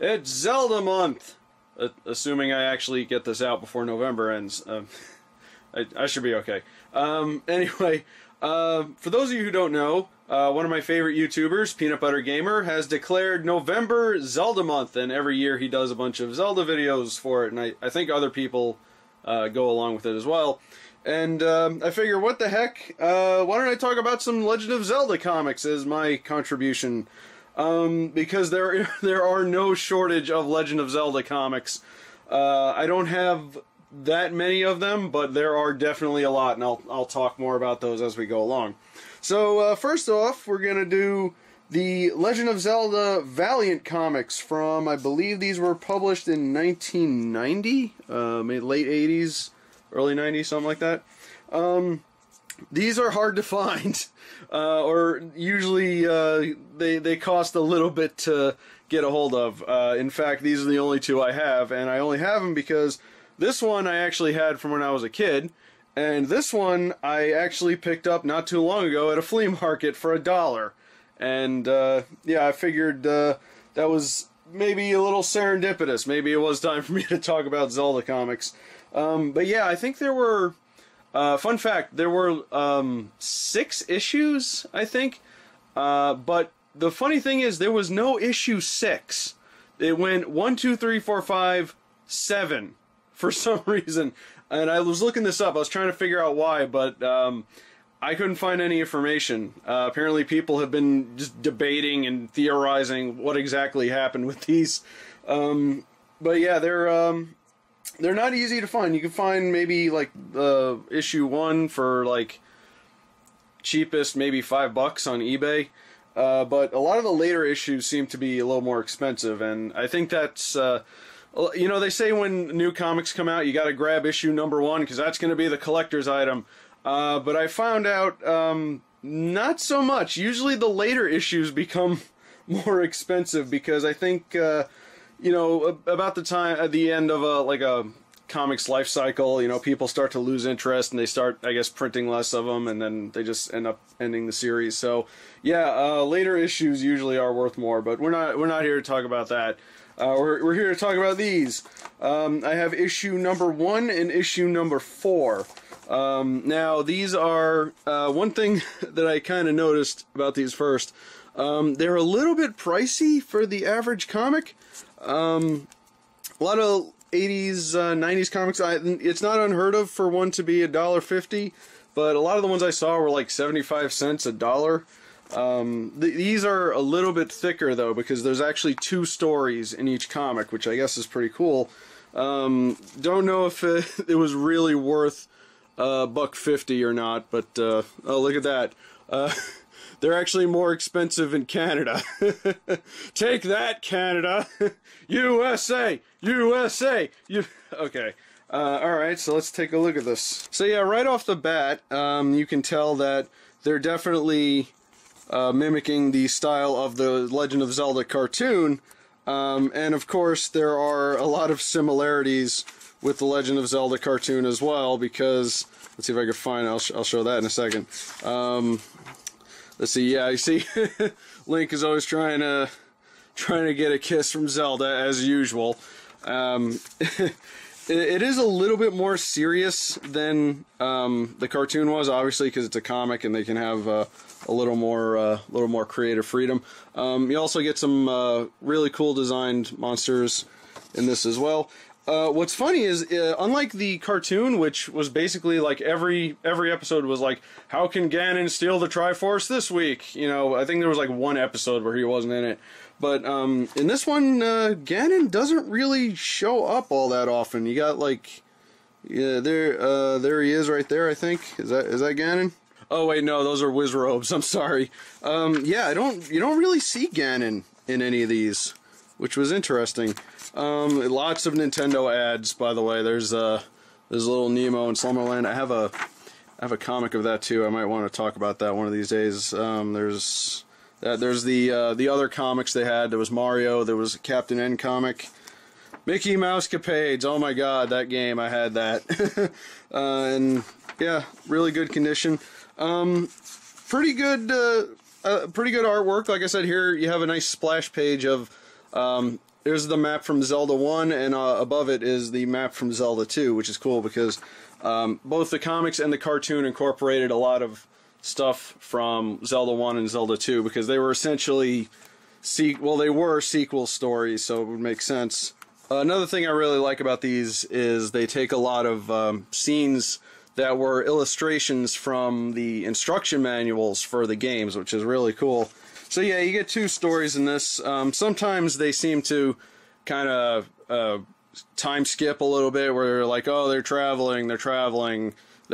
It's Zelda month! Assuming I actually get this out before November ends. I should be okay. Anyway, for those of you who don't know, one of my favorite YouTubers, Peanut Butter Gamer, has declared November Zelda month, and every year he does a bunch of Zelda videos for it, and I think other people go along with it as well. And I figure, what the heck, why don't I talk about some Legend of Zelda comics as my contribution? Because there are no shortage of Legend of Zelda comics. I don't have that many of them, but there are definitely a lot, and I'll talk more about those as we go along. So first off, we're gonna do the Legend of Zelda Valiant comics from, I believe these were published in 1990, maybe late 80s, early 90s, something like that. These are hard to find, or usually they cost a little bit to get a hold of. In fact, these are the only two I have, and I only have them because this one I actually had from when I was a kid, and this one I actually picked up not too long ago at a flea market for $1. And yeah, I figured that was maybe a little serendipitous. Maybe it was time for me to talk about Zelda comics. But yeah, I think there were... fun fact, there were 6 issues, I think, but the funny thing is there was no issue 6. It went 1, 2, 3, 4, 5, 7 for some reason, and I was looking this up. I was trying to figure out why, but I couldn't find any information. Apparently people have been just debating and theorizing what exactly happened with these. But yeah, they're not easy to find. You can find maybe like issue 1 for like cheapest maybe $5 on eBay, but a lot of the later issues seem to be a little more expensive, and I think that's you know, they say when new comics come out you got to grab issue number 1 because that's going to be the collector's item, but I found out not so much. Usually the later issues become more expensive because I think you know, about the time at the end of a comics life cycle, you know, people start to lose interest and they start, I guess, printing less of them, and then they just end up ending the series. So yeah, later issues usually are worth more, but we're not here to talk about that. We're here to talk about these. I have issue number 1 and issue number 4. Now these are one thing that I kind of noticed about these first. They're a little bit pricey for the average comic. A lot of 80s, 90s comics, it's not unheard of for one to be $1.50, but a lot of the ones I saw were like 75 cents, $1. These are a little bit thicker though, because there's actually 2 stories in each comic, which I guess is pretty cool. Don't know if it was really worth $1.50 or not, but oh, look at that. They're actually more expensive in Canada. Take that, Canada! USA! USA! Okay. Alright, so let's take a look at this. So yeah, right off the bat, you can tell that they're definitely mimicking the style of the Legend of Zelda cartoon. And of course, there are a lot of similarities with the Legend of Zelda cartoon as well, because, let's see if I can find, I'll show that in a second. Let's see, yeah, you see, Link is always trying to get a kiss from Zelda, as usual. It is a little bit more serious than the cartoon was, obviously, because it's a comic and they can have a little more creative freedom. You also get some really cool designed monsters in this as well. What's funny is, unlike the cartoon, which was basically like every episode was like, how can Ganon steal the Triforce this week? You know, I think there was like 1 episode where he wasn't in it. But in this one, Ganon doesn't really show up all that often. You got like, yeah, there he is right there, I think. Is that Ganon? Oh wait, no, those are Wizrobes. I'm sorry. Yeah, you don't really see Ganon in any of these, which was interesting. Lots of Nintendo ads, by the way. There's little Nemo and Slumberland. I have a comic of that too. I might want to talk about that one of these days. There's the other comics they had. There was Mario. There was a Captain N comic. Mickey Mouse Capades. Oh my God, that game! I had that. And yeah, really good condition. Pretty good artwork. Like I said, here you have a nice splash page of Here's the map from Zelda 1, and above it is the map from Zelda 2, which is cool because both the comics and the cartoon incorporated a lot of stuff from Zelda 1 and Zelda 2 because they were essentially they were sequel stories, so it would make sense. Another thing I really like about these is they take a lot of scenes that were illustrations from the instruction manuals for the games, which is really cool. So yeah, you get 2 stories in this. Sometimes they seem to kind of time skip a little bit, where they're like, oh, they're traveling, they're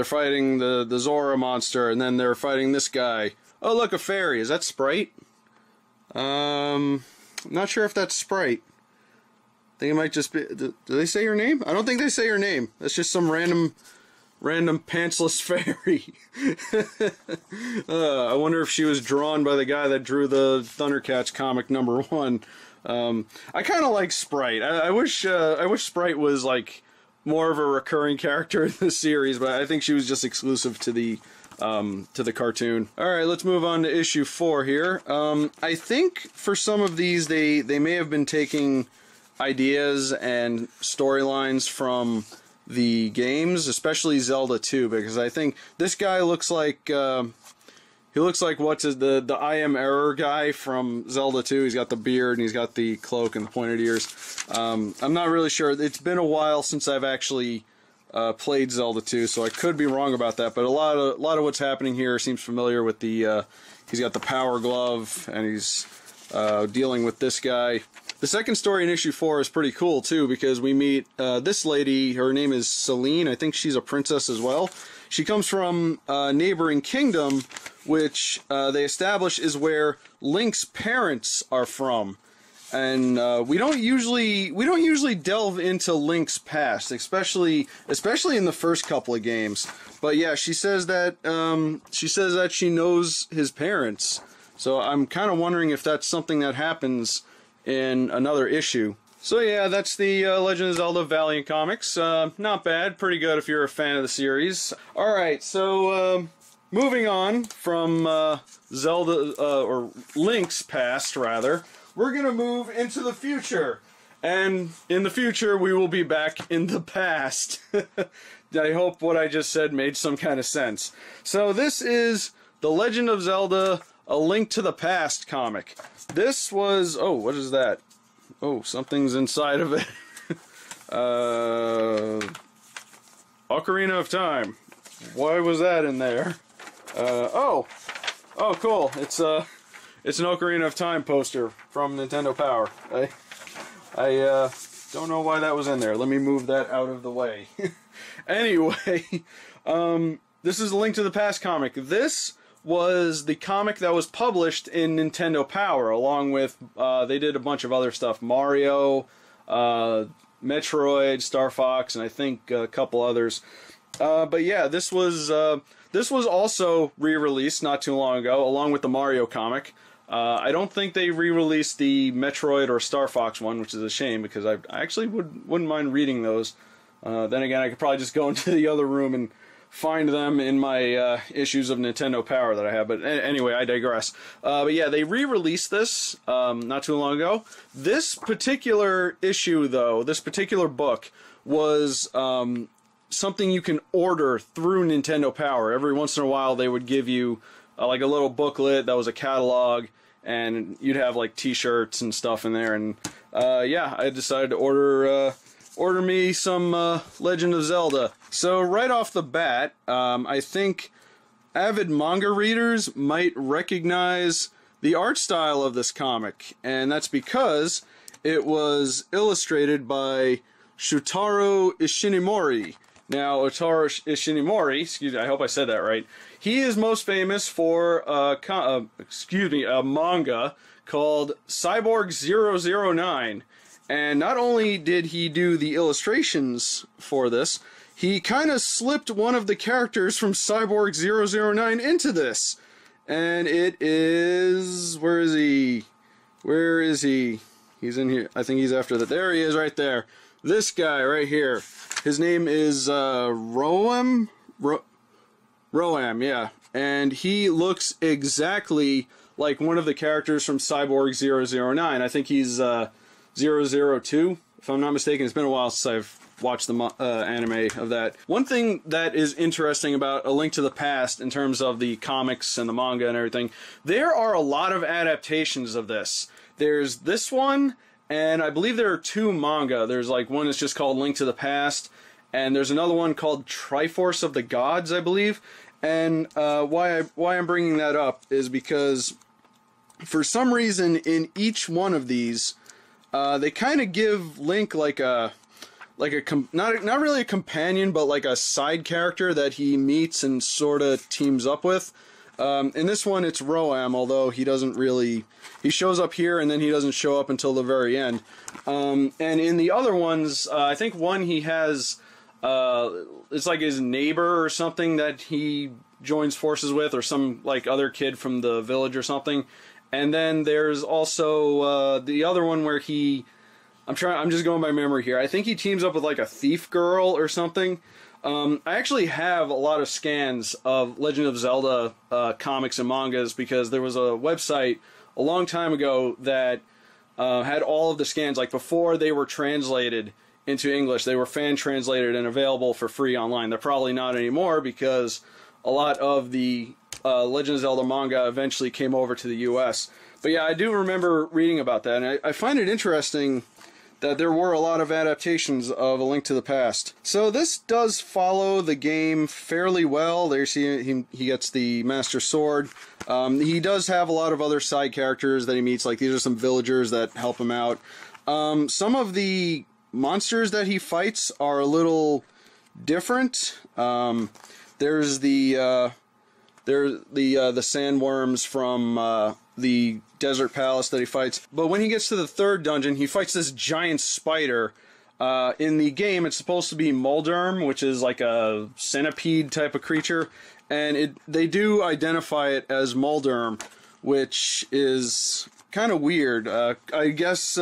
fighting the Zora monster, and then they're fighting this guy. Oh, look, a fairy. Is that Sprite? I'm not sure if that's Sprite. I think it might just be... Do they say her name? I don't think they say her name. That's just some random pantsless fairy. I wonder if she was drawn by the guy that drew the Thundercats comic #1. I kind of like Sprite. I wish Sprite was like more of a recurring character in the series, but I think she was just exclusive to the cartoon. All right, let's move on to issue 4 here. I think for some of these they may have been taking ideas and storylines from the games, especially Zelda 2, because I think this guy looks like he looks like the I Am Error guy from Zelda 2. He's got the beard and he's got the cloak and the pointed ears. I'm not really sure. It's been a while since I've actually played Zelda 2, so I could be wrong about that. But a lot of what's happening here seems familiar with the. He's got the power glove and he's dealing with this guy. The second story in issue 4 is pretty cool too, because we meet this lady. Her name is Celine. I think she's a princess as well. She comes from a neighboring kingdom, which they establish is where Link's parents are from. And we don't usually delve into Link's past, especially in the first couple of games. But yeah, she says that she knows his parents. So I'm kind of wondering if that's something that happens in another issue. So yeah, that's the Legend of Zelda Valiant comics. Not bad, pretty good if you're a fan of the series. All right, so moving on from Zelda or Link's past, rather, we're gonna move into the future, and in the future we will be back in the past. I hope what I just said made some kind of sense. So this is the Legend of Zelda: A Link to the Past comic. This was, oh, what is that? Oh, something's inside of it. Ocarina of Time. Why was that in there? Oh, cool. It's an Ocarina of Time poster from Nintendo Power. I don't know why that was in there. Let me move that out of the way. Anyway, this is a Link to the Past comic. This was the comic that was published in Nintendo Power, along with, they did a bunch of other stuff. Mario, Metroid, Star Fox, and I think a couple others. But yeah, this was also re-released not too long ago, along with the Mario comic. I don't think they re-released the Metroid or Star Fox one, which is a shame, because I actually wouldn't mind reading those. Then again, I could probably just go into the other room and find them in my issues of Nintendo Power that I have. But anyway, I digress. But yeah, they re-released this not too long ago. This particular issue, though, this particular book, was something you can order through Nintendo Power. Every once in a while, they would give you like a little booklet that was a catalog, and you'd have like T-shirts and stuff in there. And yeah, I decided to order me some Legend of Zelda. So right off the bat, I think avid manga readers might recognize the art style of this comic, and that's because it was illustrated by Shutaro Ishinomori. Now, Shutaro Ishinomori, excuse me, I hope I said that right. He is most famous for a manga called Cyborg 009. And not only did he do the illustrations for this, he kind of slipped one of the characters from Cyborg 009 into this. And it is... Where is he? Where is he? He's in here. I think he's after that. There he is right there. This guy right here. His name is Roam, yeah. And he looks exactly like one of the characters from Cyborg 009. I think he's 002, if I'm not mistaken. It's been a while since I've watched the anime of that. One thing that is interesting about A Link to the Past in terms of the comics and the manga and everything, there are a lot of adaptations of this. There's this one, and I believe there are 2 manga. There's like one that's just called Link to the Past, and there's another one called Triforce of the Gods, I believe. And why I'm bringing that up is because for some reason in each one of these, they kind of give Link like a not really a companion, but like a side character that he meets and sort of teams up with. In this one, it's Roam, although he doesn't really... He shows up here, and then he doesn't show up until the very end. And in the other ones, I think one he has... it's like his neighbor or something that he joins forces with, or some like other kid from the village or something. And then there's also the other one where he... I'm just going by memory here. I think he teams up with like a thief girl or something. I actually have a lot of scans of Legend of Zelda comics and mangas because there was a website a long time ago that had all of the scans, like before they were translated into English. They were fan translated and available for free online. They're probably not anymore because a lot of the Legend of Zelda manga eventually came over to the US. But yeah, I do remember reading about that, and I find it interesting that there were a lot of adaptations of A Link to the Past. So this does follow the game fairly well. There you see he gets the Master Sword. He does have a lot of other side characters that he meets, like these are some villagers that help him out. Some of the monsters that he fights are a little different. There's the sandworms from the desert palace that he fights. But when he gets to the 3rd dungeon, he fights this giant spider. In the game, it's supposed to be Mulderm, which is like a centipede type of creature. And they do identify it as Mulderm, which is kind of weird. I guess,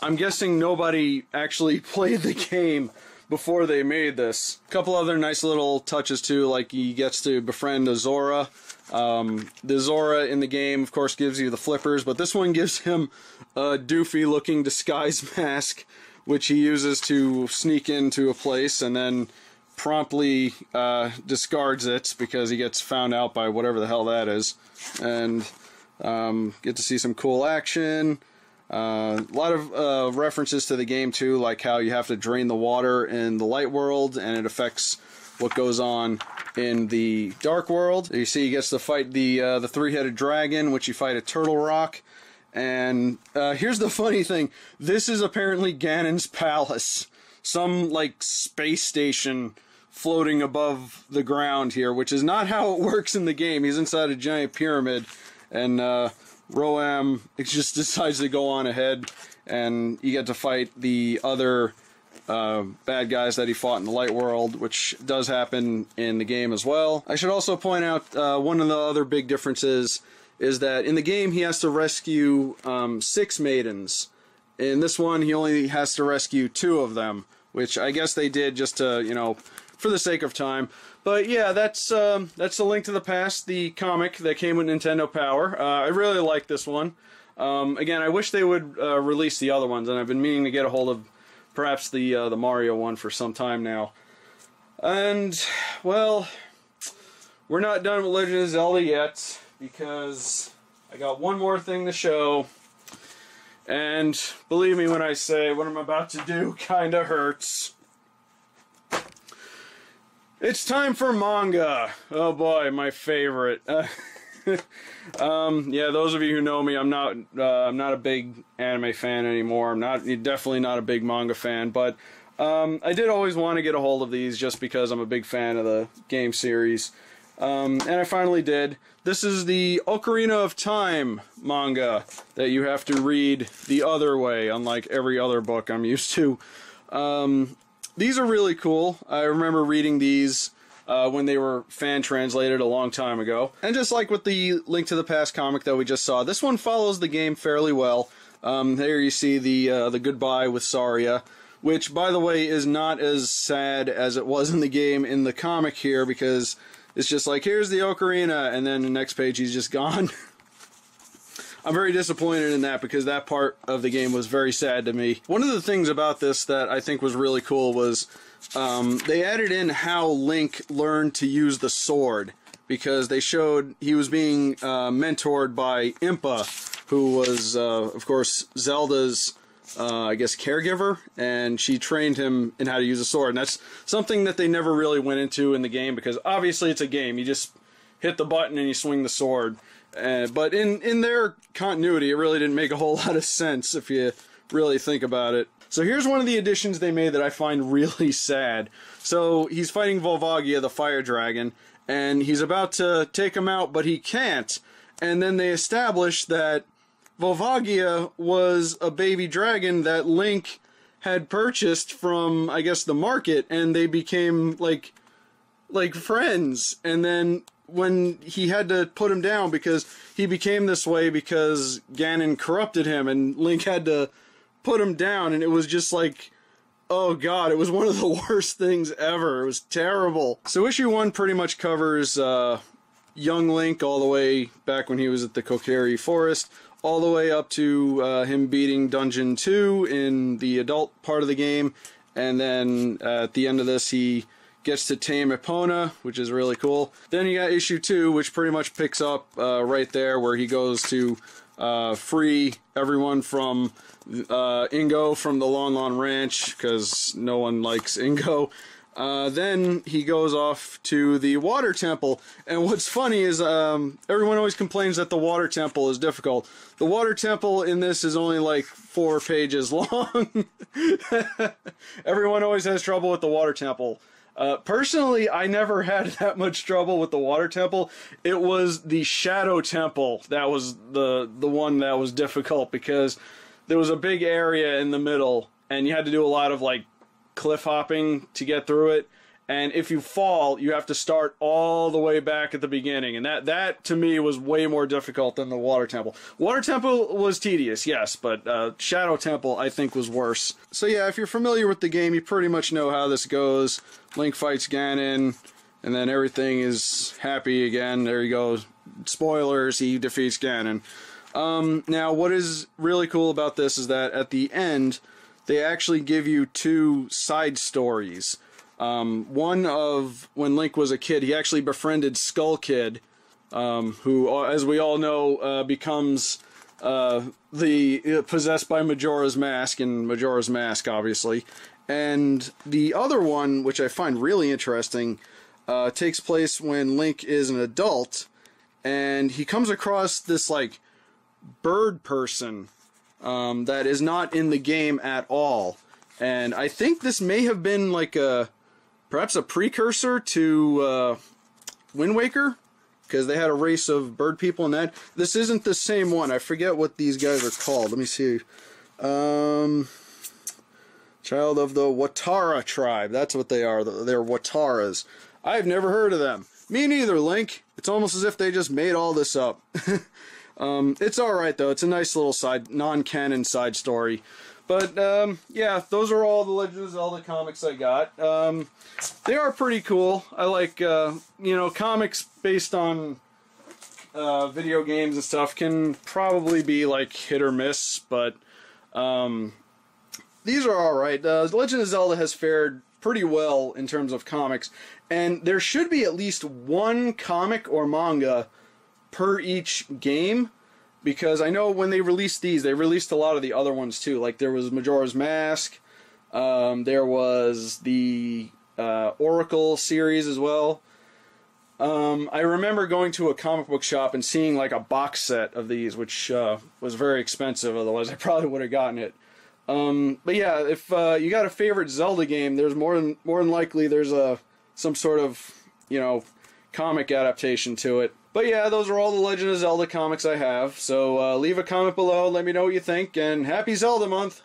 I'm guessing nobody actually played the game before they made this. A couple other nice little touches too, like he gets to befriend a Zora. The Zora in the game, of course, gives you the flippers, but this one gives him a doofy-looking disguise mask, which he uses to sneak into a place and then promptly discards it because he gets found out by whatever the hell that is. And get to see some cool action. A lot of references to the game, too, like how you have to drain the water in the light world, and it affects what goes on in the dark world. You see he gets to fight the three-headed dragon, which you fight at Turtle Rock. And here's the funny thing. This is apparently Ganon's palace. Some, like, space station floating above the ground here, which is not how it works in the game. He's inside a giant pyramid, and Roam just decides to go on ahead, and you get to fight the other bad guys that he fought in the light world, which does happen in the game as well. I should also point out one of the other big differences is that in the game he has to rescue 6 maidens. In this one he only has to rescue 2 of them, which I guess they did just to, you know, for the sake of time. But yeah, that's A Link to the Past, the comic that came with Nintendo Power. I really like this one. Again, I wish they would release the other ones, and I've been meaning to get a hold of perhaps the Mario one for some time now. And, well, we're not done with Legend of Zelda yet, because I got one more thing to show. And believe me when I say what I'm about to do kinda hurts. It's time for manga. Oh boy, my favorite. Yeah, those of you who know me, I'm not a big anime fan anymore. I'm definitely not a big manga fan, but I did always want to get a hold of these just because I'm a big fan of the game series. And I finally did. This is the Ocarina of Time manga that you have to read the other way, unlike every other book I'm used to. These are really cool. I remember reading these when they were fan translated a long time ago. And just like with the Link to the Past comic that we just saw, this one follows the game fairly well. There you see the goodbye with Saria, which, by the way, is not as sad as it was in the game in the comic here, because it's just like, here's the ocarina, and then the next page he's just gone. I'm very disappointed in that because that part of the game was very sad to me. One of the things about this that I think was really cool was they added in how Link learned to use the sword, because they showed he was being mentored by Impa, who was, of course, Zelda's, I guess, caregiver, and she trained him in how to use a sword. And that's something that they never really went into in the game, because obviously it's a game. You just hit the button and you swing the sword. But in their continuity, it really didn't make a whole lot of sense if you really think about it. So here's one of the additions they made that I find really sad. So he's fighting Volvagia, the fire dragon, and he's about to take him out, but he can't. And then they establish that Volvagia was a baby dragon that Link had purchased from, I guess, the market, and they became like friends. And then when he had to put him down because he became this way because Ganon corrupted him, and Link had to put him down, and it was just like, oh god, it was one of the worst things ever. It was terrible. So issue 1 pretty much covers young Link all the way back when he was at the Kokiri Forest, all the way up to him beating Dungeon 2 in the adult part of the game, and then at the end of this he gets to tame Epona, which is really cool. Then you got issue 2, which pretty much picks up right there, where he goes to free everyone from Ingo from the Lon Lon Ranch, because no one likes Ingo. Then he goes off to the Water Temple, and what's funny is everyone always complains that the Water Temple is difficult. The Water Temple in this is only like 4 pages long. Everyone always has trouble with the Water Temple. Personally, I never had that much trouble with the Water Temple. It was the Shadow Temple that was the one that was difficult, because there was a big area in the middle, and you had to do a lot of like cliff hopping to get through it. And if you fall, you have to start all the way back at the beginning. And that to me was way more difficult than the Water Temple. Water Temple was tedious, yes, but Shadow Temple I think was worse. So yeah, if you're familiar with the game, you pretty much know how this goes. Link fights Ganon, and then everything is happy again. There you go. Spoilers, he defeats Ganon. Now, what is really cool about this is that at the end, they actually give you 2 side stories. One of when Link was a kid, he actually befriended Skull Kid, who, as we all know, becomes possessed by Majora's Mask, in Majora's Mask, obviously. And the other one, which I find really interesting, takes place when Link is an adult, and he comes across this, like, bird person that is not in the game at all. And I think this may have been, like, perhaps a precursor to Wind Waker, because they had a race of bird people in that. This isn't the same one. I forget what these guys are called. Let me see. Child of the Watara tribe. That's what they are. They're Wataras. I've never heard of them. Me neither, Link. It's almost as if they just made all this up. It's alright, though. It's a nice little non-canon side story. But, yeah, those are all the Legend of Zelda comics I got. They are pretty cool. I like, comics based on video games and stuff can probably be, like, hit or miss, but these are alright. Legend of Zelda has fared pretty well in terms of comics, and there should be at least 1 comic or manga per each game, because I know when they released these, they released a lot of the other ones too. Like there was Majora's Mask, there was the Oracle series as well. I remember going to a comic book shop and seeing like a box set of these, which was very expensive, otherwise I probably would have gotten it. But yeah, if you got a favorite Zelda game, there's more than likely there's some sort of, comic adaptation to it. But yeah, those are all the Legend of Zelda comics I have, so leave a comment below, let me know what you think, and happy Zelda month!